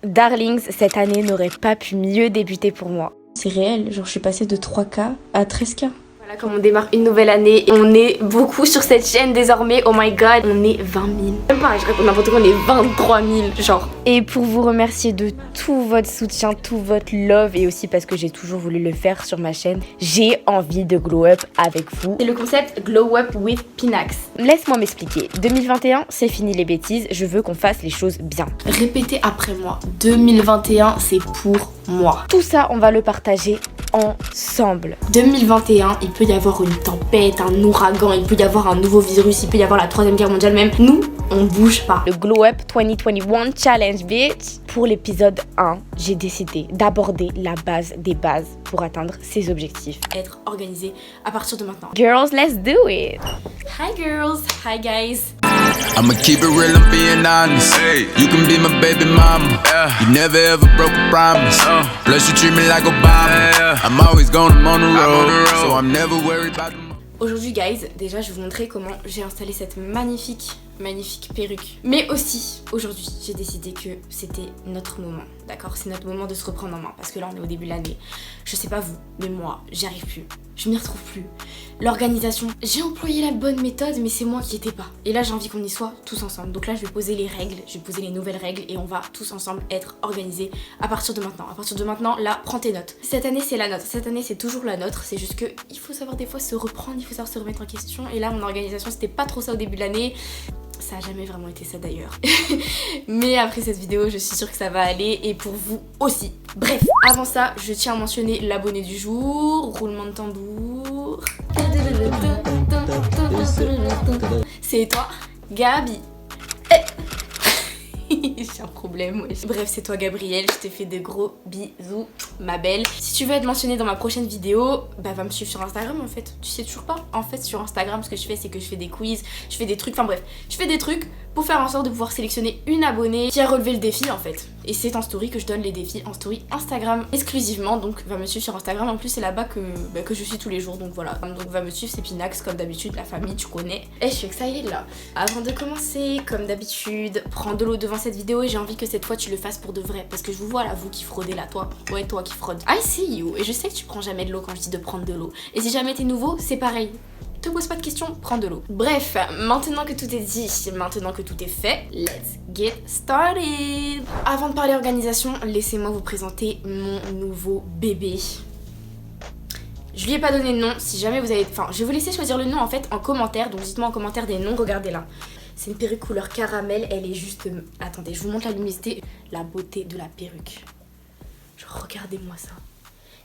Darlings, cette année n'aurait pas pu mieux débuter pour moi. C'est réel, genre je suis passée de 3K à 13K. Voilà, comme on démarre une nouvelle année, on est beaucoup sur cette chaîne désormais, oh my god, on est 20 000. Même pas, je réponds n'importe quoi, on est 23 000, genre. Et pour vous remercier de tout votre soutien, tout votre love, et aussi parce que j'ai toujours voulu le faire sur ma chaîne, j'ai envie de glow up avec vous. C'est le concept Glow Up with Pinax. Laisse-moi m'expliquer, 2021, c'est fini les bêtises, je veux qu'on fasse les choses bien. Répétez après moi, 2021 c'est pour moi. Tout ça, on va le partager ensemble. 2021, il peut y avoir une tempête, un ouragan, il peut y avoir un nouveau virus, il peut y avoir la 3e guerre mondiale même. Nous, on bouge pas. Le Glow Up 2021 Challenge, bitch. Pour l'épisode 1, j'ai décidé d'aborder la base des bases pour atteindre ses objectifs. Être organisé à partir de maintenant. Girls, let's do it. Hi girls, hi guys. I'ma keep it real, I'm being honest. Hey. You can be my baby mama. Yeah. You never ever broke a promise. Plus you treat me like Obama. Yeah. I'm always gonna on the road, so I'm never worried about the... Aujourd'hui guys, déjà je vais vous montrer comment j'ai installé cette magnifique perruque. Mais aussi, aujourd'hui, j'ai décidé que c'était notre moment, d'accord? C'est notre moment de se reprendre en main, parce que là on est au début de l'année. Je sais pas vous, mais moi, j'y arrive plus. Je m'y retrouve plus. L'organisation, j'ai employé la bonne méthode, mais c'est moi qui étais pas. Et là j'ai envie qu'on y soit tous ensemble. Donc là je vais poser les règles, je vais poser les nouvelles règles et on va tous ensemble être organisés à partir de maintenant. À partir de maintenant, là, prends tes notes. Cette année c'est la nôtre, cette année c'est toujours la nôtre. C'est juste que il faut savoir des fois se reprendre, il faut savoir se remettre en question. Et là mon organisation c'était pas trop ça au début de l'année. Ça a jamais vraiment été ça d'ailleurs. Mais après cette vidéo, je suis sûre que ça va aller et pour vous aussi. Bref, avant ça, je tiens à mentionner l'abonné du jour. Roulement de tambour. C'est toi, Gabi. J'ai un problème, ouais. Bref, c'est toi Gabrielle, je te fais de gros bisous, ma belle. Si tu veux être mentionnée dans ma prochaine vidéo, bah va me suivre sur Instagram en fait. Tu sais toujours pas? En fait, sur Instagram, ce que je fais, c'est que je fais des quiz, je fais des trucs, enfin bref, je fais des trucs pour faire en sorte de pouvoir sélectionner une abonnée qui a relevé le défi en fait. Et c'est en story que je donne les défis, en story Instagram exclusivement, donc va me suivre sur Instagram. En plus, c'est là-bas que je suis tous les jours, donc voilà. Donc va me suivre, c'est Pinax comme d'habitude, la famille, tu connais. Et je suis excited là. Avant de commencer, comme d'habitude, prends de l'eau devant cette vidéo et j'ai envie que cette fois tu le fasses pour de vrai. Parce que je vous vois là, vous qui fraudez là, toi. Ouais, toi qui fraude. I see you. Et je sais que tu prends jamais de l'eau quand je dis de prendre de l'eau. Et si jamais t'es nouveau, c'est pareil. Te pose pas de questions, prends de l'eau. Bref, maintenant que tout est dit, maintenant que tout est fait, let's get started. Avant de parler organisation, laissez-moi vous présenter mon nouveau bébé. Je lui ai pas donné de nom, si jamais vous avez... Enfin, je vais vous laisser choisir le nom en fait en commentaire, donc dites-moi en commentaire des noms, regardez là. C'est une perruque couleur caramel, elle est juste... Attendez, je vous montre la luminosité, la beauté de la perruque. Genre, regardez-moi ça.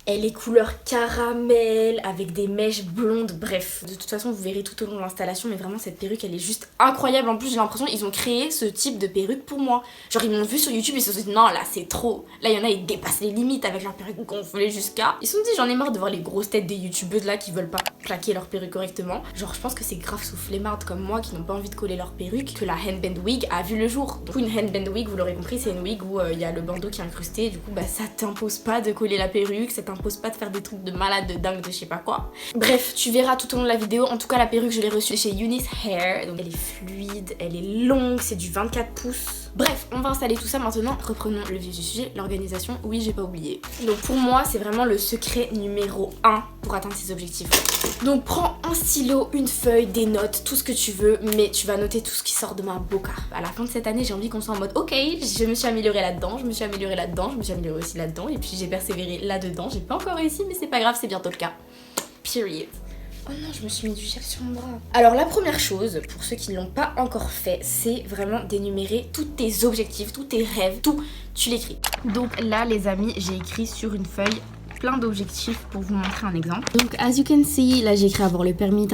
Elle est couleur caramel avec des mèches blondes, bref. De toute façon, vous verrez tout au long de l'installation, mais vraiment cette perruque, elle est juste incroyable. En plus, j'ai l'impression qu'ils ont créé ce type de perruque pour moi. Genre, ils m'ont vu sur YouTube et ils se sont dit non, là, c'est trop. Là, il y en a, ils dépassent les limites avec leur perruque gonflée jusqu'à... Ils se sont dit, j'en ai marre de voir les grosses têtes des youtubeuses là qui veulent pas claquer leur perruque correctement. Genre, je pense que c'est grave sous flemmardes comme moi qui n'ont pas envie de coller leur perruque que la handband wig a vu le jour. Du coup, une handband wig, vous l'aurez compris, c'est une wig où il y a le bandeau qui est incrusté. Du coup, bah, ça t'impose pas de coller la perruque, ça t'impose pas de faire des trucs de malade, de dingue, de je sais pas quoi. Bref, tu verras tout au long de la vidéo. En tout cas, la perruque, je l'ai reçue chez Eunice Hair. Donc, elle est fluide, elle est longue, c'est du 24 pouces. Bref, on va installer tout ça maintenant. Reprenons le vif du sujet, l'organisation. Oui, j'ai pas oublié. Donc, pour moi, c'est vraiment le secret numéro 1 pour atteindre ses objectifs. Donc, prends un stylo, une feuille, des notes, tout ce que tu veux, mais tu vas noter tout ce qui sort de ma boca. À la fin de cette année, j'ai envie qu'on soit en mode ok, je me suis améliorée là-dedans, je me suis améliorée là-dedans, je me suis améliorée aussi là-dedans, et puis j'ai persévéré là-dedans. J'ai pas encore réussi, mais c'est pas grave, c'est bientôt le cas. Period. Oh non, je me suis mis du gel sur mon bras. Alors la première chose, pour ceux qui ne l'ont pas encore fait, c'est vraiment d'énumérer tous tes objectifs, tous tes rêves, tout, tu l'écris. Donc là les amis, j'ai écrit sur une feuille plein d'objectifs pour vous montrer un exemple. Donc as you can see, là j'ai écrit avoir le permis,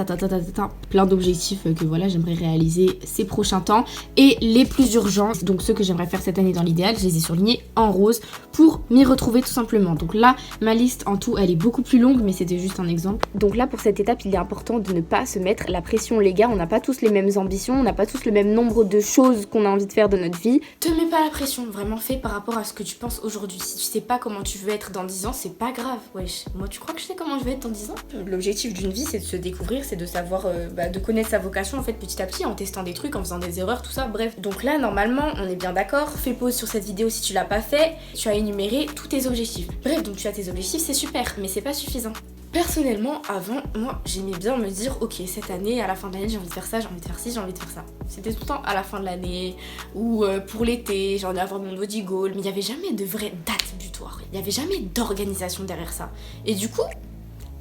plein d'objectifs que voilà j'aimerais réaliser ces prochains temps et les plus urgents, donc ceux que j'aimerais faire cette année dans l'idéal, je les ai surlignés en rose pour m'y retrouver tout simplement. Donc là ma liste en tout elle est beaucoup plus longue mais c'était juste un exemple. Donc là pour cette étape il est important de ne pas se mettre la pression les gars, on n'a pas tous les mêmes ambitions, on n'a pas tous le même nombre de choses qu'on a envie de faire de notre vie. Te mets pas la pression, vraiment fais par rapport à ce que tu penses aujourd'hui. Si tu sais pas comment tu veux être dans 10 ans, c'est pas grave. grave, wesh. Moi, tu crois que je sais comment je vais être dans 10 ans? L'objectif d'une vie, c'est de se découvrir, c'est de savoir, de connaître sa vocation en fait petit à petit, en testant des trucs, en faisant des erreurs, tout ça, bref. Donc là, normalement, on est bien d'accord. Fais pause sur cette vidéo si tu l'as pas fait. Tu as énuméré tous tes objectifs. Bref, donc tu as tes objectifs, c'est super, mais c'est pas suffisant. Personnellement, avant, moi, j'aimais bien me dire, ok, cette année, à la fin de l'année, j'ai envie de faire ça, j'ai envie de faire ci, j'ai envie de faire ça. C'était tout le temps à la fin de l'année, ou pour l'été, j'ai envie d'avoir mon body goal, mais il n'y avait jamais de vraie date butoir. Il n'y avait jamais d'organisation derrière ça. Et du coup,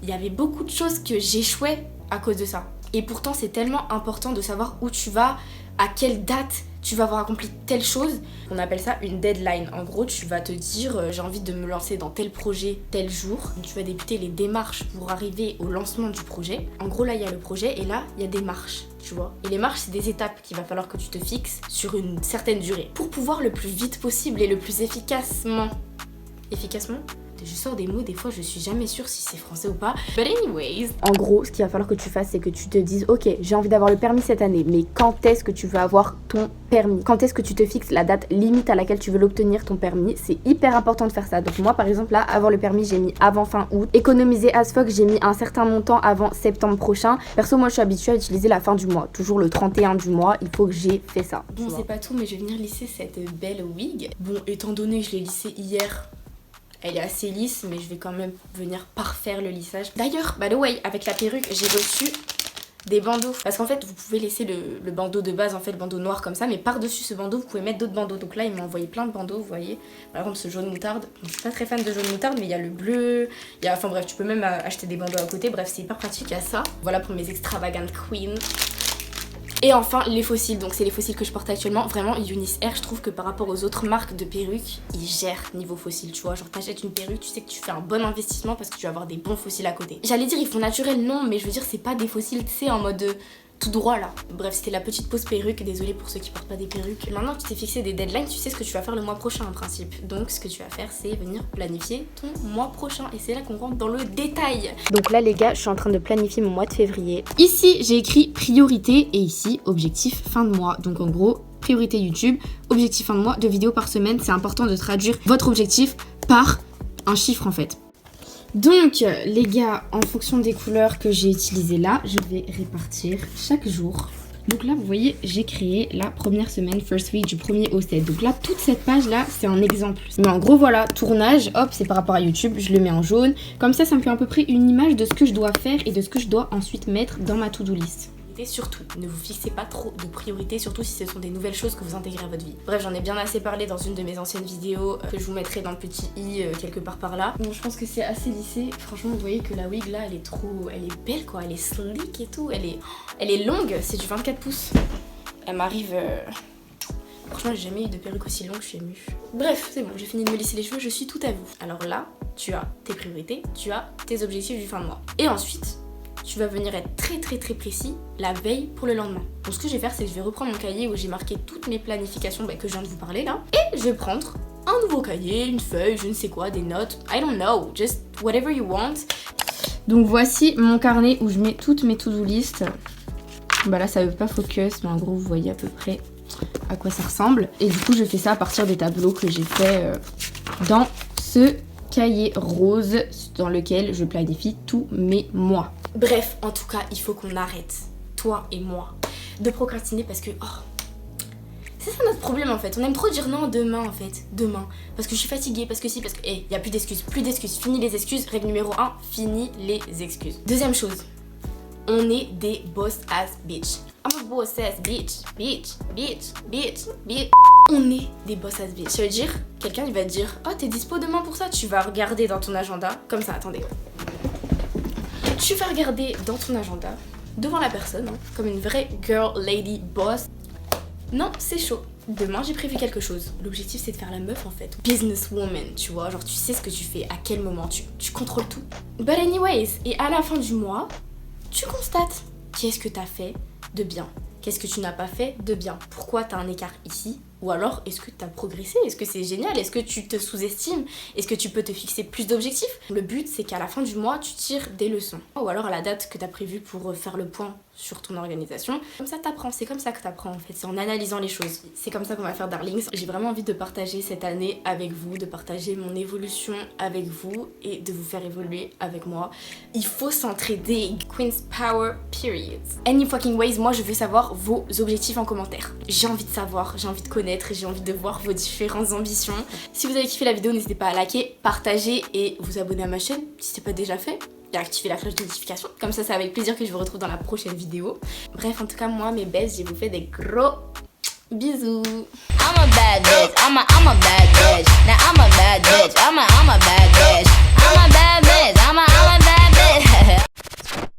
il y avait beaucoup de choses que j'échouais à cause de ça. Et pourtant, c'est tellement important de savoir où tu vas, à quelle date tu vas avoir accompli telle chose. On appelle ça une deadline. En gros, tu vas te dire j'ai envie de me lancer dans tel projet tel jour. Tu vas débuter les démarches pour arriver au lancement du projet. En gros, là, il y a le projet et là, il y a des marches, tu vois. Et les marches, c'est des étapes qu'il va falloir que tu te fixes sur une certaine durée pour pouvoir le plus vite possible et le plus efficacement. Je sors des mots, des fois je suis jamais sûre si c'est français ou pas. But anyways, en gros, ce qu'il va falloir que tu fasses, c'est que tu te dises ok, j'ai envie d'avoir le permis cette année, mais quand est-ce que tu veux avoir ton permis? Quand est-ce que tu te fixes la date limite à laquelle tu veux l'obtenir, ton permis? C'est hyper important de faire ça. Donc moi, par exemple, là, avoir le permis, j'ai mis avant fin août. Économiser as fuck, j'ai mis un certain montant avant septembre prochain. Perso, moi, je suis habituée à utiliser la fin du mois. Toujours le 31 du mois, il faut que j'ai fait ça. Bon, c'est pas tout, mais je vais venir lisser cette belle wig. Bon, étant donné que je l'ai lissée hier, elle est assez lisse, mais je vais quand même venir parfaire le lissage. D'ailleurs, by the way, avec la perruque, j'ai reçu des bandeaux. Parce qu'en fait, vous pouvez laisser le bandeau de base, en fait, le bandeau noir comme ça, mais par-dessus ce bandeau, vous pouvez mettre d'autres bandeaux. Donc là, il m'a envoyé plein de bandeaux, vous voyez. Par exemple, ce jaune moutarde. Donc, je suis pas très fan de jaune moutarde, mais il y a le bleu. Enfin bref, tu peux même acheter des bandeaux à côté. Bref, c'est hyper pratique, il y a ça. Voilà pour mes extravagantes queens. Et enfin, les fossiles, donc c'est les fossiles que je porte actuellement. Vraiment, Eunice Air, je trouve que par rapport aux autres marques de perruques, ils gèrent niveau fossiles, tu vois. Genre, t'achètes une perruque, tu sais que tu fais un bon investissement parce que tu vas avoir des bons fossiles à côté. J'allais dire, ils font naturel, non, mais je veux dire, c'est pas des fossiles, tu sais, en mode tout droit là. Bref, c'était la petite pause perruque, désolée pour ceux qui portent pas des perruques. Maintenant que tu t'es fixé des deadlines, tu sais ce que tu vas faire le mois prochain en principe. Donc ce que tu vas faire, c'est venir planifier ton mois prochain. Et c'est là qu'on rentre dans le détail. Donc là les gars, je suis en train de planifier mon mois de février. Ici, j'ai écrit priorité et ici, objectif fin de mois. Donc en gros, priorité YouTube, objectif fin de mois, 2 vidéos par semaine. C'est important de traduire votre objectif par un chiffre en fait. Donc les gars, en fonction des couleurs que j'ai utilisées là, je vais répartir chaque jour. Donc là vous voyez, j'ai créé la première semaine, first week du 1er au 7. Donc là toute cette page là c'est un exemple. Mais en gros voilà, tournage, hop c'est par rapport à YouTube, je le mets en jaune. Comme ça me fait à peu près une image de ce que je dois faire et de ce que je dois ensuite mettre dans ma to-do list. Surtout, ne vous fixez pas trop de priorités, surtout si ce sont des nouvelles choses que vous intégrez à votre vie. Bref, j'en ai bien assez parlé dans une de mes anciennes vidéos que je vous mettrai dans le petit i quelque part par là. Bon, je pense que c'est assez lissé. Franchement, vous voyez que la wig là, elle est belle quoi, elle est slick et tout. Elle est longue, c'est du 24 pouces. Elle m'arrive... Franchement, j'ai jamais eu de perruque aussi longue, je suis émue. Bref, c'est bon, j'ai fini de me lisser les cheveux, je suis tout à vous. Alors là, tu as tes priorités, tu as tes objectifs du fin de mois. Et ensuite, tu vas venir être très précis la veille pour le lendemain. Donc ce que je vais faire, c'est que je vais reprendre mon cahier où j'ai marqué toutes mes planifications que je viens de vous parler là. Et je vais prendre un nouveau cahier, une feuille, je ne sais quoi, des notes. I don't know, just whatever you want. Donc voici mon carnet où je mets toutes mes to-do list. Bah là ça veut pas focus, mais en gros vous voyez à peu près à quoi ça ressemble. Et du coup je fais ça à partir des tableaux que j'ai fait dans ce cahier rose dans lequel je planifie tous mes mois. Bref, en tout cas, il faut qu'on arrête, toi et moi, de procrastiner parce que, c'est ça notre problème en fait. On aime trop dire non demain en fait, demain. Parce que je suis fatiguée, parce que si, parce que, y a plus d'excuses, fini les excuses. Règle numéro 1, fini les excuses. Deuxième chose, on est des boss ass bitch. I'm a boss ass bitch. On est des boss ass bitch. Ça veut dire, quelqu'un il va te dire, oh t'es dispo demain pour ça? Tu vas regarder dans ton agenda, comme ça, attendez. Tu vas regarder dans ton agenda, devant la personne, comme une vraie girl, lady, boss. Non, c'est chaud. Demain, j'ai prévu quelque chose. L'objectif, c'est de faire la meuf, en fait. Businesswoman, tu vois. Genre, tu sais ce que tu fais, à quel moment, tu contrôles tout. But anyways, et à la fin du mois, tu constates qu'est-ce que t'as fait de bien. Qu'est-ce que tu n'as pas fait de bien? Pourquoi t'as un écart ici? Ou alors, est-ce que t'as progressé? Est-ce que c'est génial? Est-ce que tu te sous-estimes? Est-ce que tu peux te fixer plus d'objectifs? Le but, c'est qu'à la fin du mois, tu tires des leçons. Ou alors à la date que t'as prévue pour faire le point sur ton organisation. Comme ça t'apprends, c'est comme ça que t'apprends en fait, c'est en analysant les choses. C'est comme ça qu'on va faire Darlings. J'ai vraiment envie de partager cette année avec vous, de partager mon évolution avec vous et de vous faire évoluer avec moi. Il faut s'entraider, Queen's Power period. Any fucking ways, moi je veux savoir vos objectifs en commentaire. J'ai envie de savoir, j'ai envie de connaître, j'ai envie de voir vos différentes ambitions. Si vous avez kiffé la vidéo, n'hésitez pas à liker, partager et vous abonner à ma chaîne si c'est pas déjà fait. Et activer la cloche de notification. Comme ça, c'est avec plaisir que je vous retrouve dans la prochaine vidéo. Bref, en tout cas, moi, mes belles, je vous fais des gros bisous. I'm a bad bitch, I'm a bad bitch. Now I'm a bad